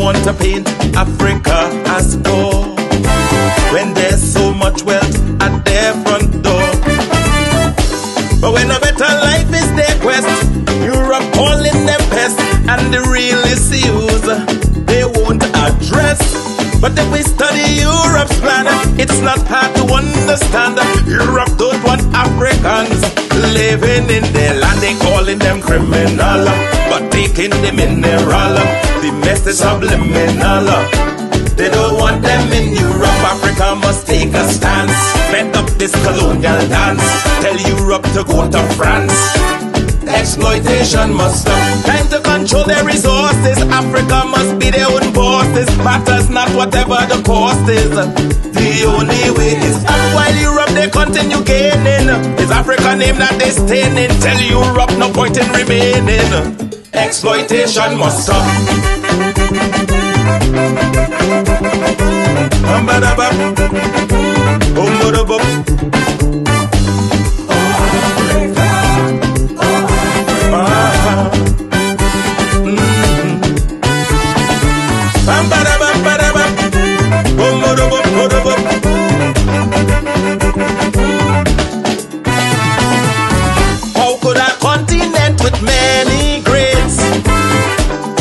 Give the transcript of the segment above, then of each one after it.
want to paint Africa as poor when there's so much wealth at their front door. But when a better life is their quest, Europe calling them pests, and the real issues they won't address. But if we study Europe's plan, it's not hard to understand. Europe don't want Africans living in their land. They calling them criminal, but taking the mineral. The mess is subliminal. They don't want them in Europe. Africa must take a stance. Bend up this colonial dance. Tell Europe to go to France. Exploitation must stop. Time to control their resources. Africa must be their own bosses. Matters not whatever the cost is. The only way is up while Europe they continue gaining. Is Africa name that they staying in? Tell Europe no point in remaining. Exploitation must stop. How could a continent with many greats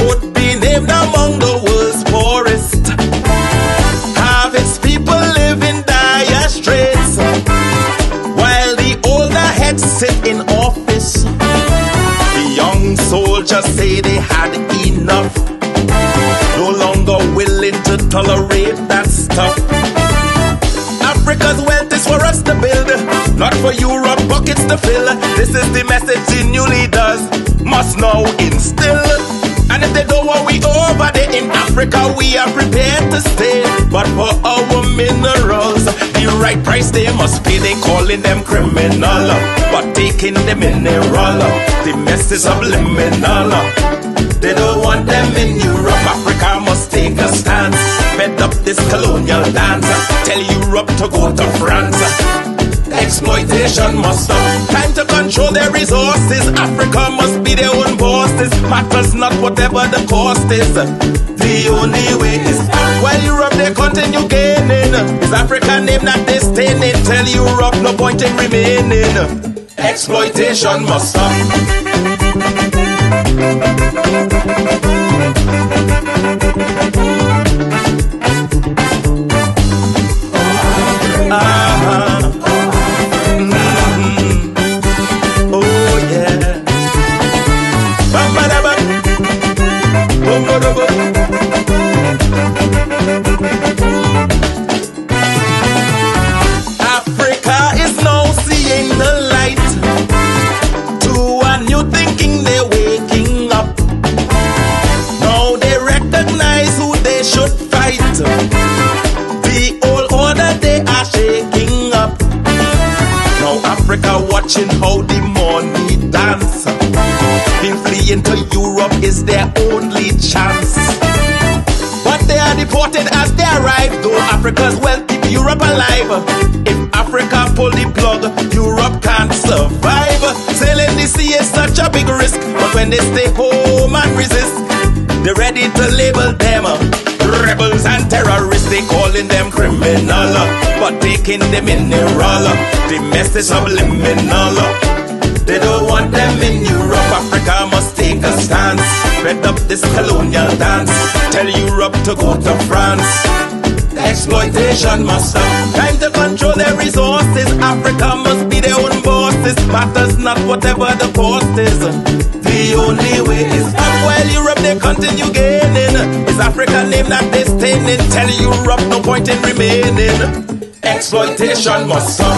would be named among the world's poorest, have its people live in dire straits, while the older heads sit in office? The young soldiers say they had enough, no longer willing to tolerate that stuff. Africa's wealth is for us to build, not for Europe pockets to fill. This is the message the new leaders must now instill. And if they don't want we over there in Africa, we are prepared to stay. But for our minerals, the right price they must pay. They calling them criminal, but taking the mineral. The mess is subliminal. They don't want them in Europe. Africa must take a stance. Bend up this colonial dance. Tell Europe to go to France. Exploitation must stop. Time to control their resources. Africa must be their own bosses. Matters not whatever the cost is. The only way is up while Europe they continue gaining. Is Africa name that they staying in? Tell Europe no point in remaining. Exploitation must stop. Africa is now seeing the light. To a new thinking they're waking up. Now they recognize who they should fight. The old order they are shaking up. Now Africa watching how the money dance. Being fleeing to Europe is their only chance. But they are deported as they arrive. Though Africa's wealth keep Europe alive. If Africa pull the plug, Europe can't survive. Sailing the sea is such a big risk, but when they stay home and resist, they're ready to label them rebels and terrorists. They calling them criminal, but taking the mineral. The mess is subliminal. They don't want them in Europe. Africa must take a stance. Bend up this colonial dance. Tell Europe to go to France. Exploitation must stop. Time to control their resources. Africa must be their own bosses. Matters not whatever the cost is. The only way is up while Europe they continue gaining. Is Africa name that they staying in? Tell Europe no point in remaining. Exploitation must stop.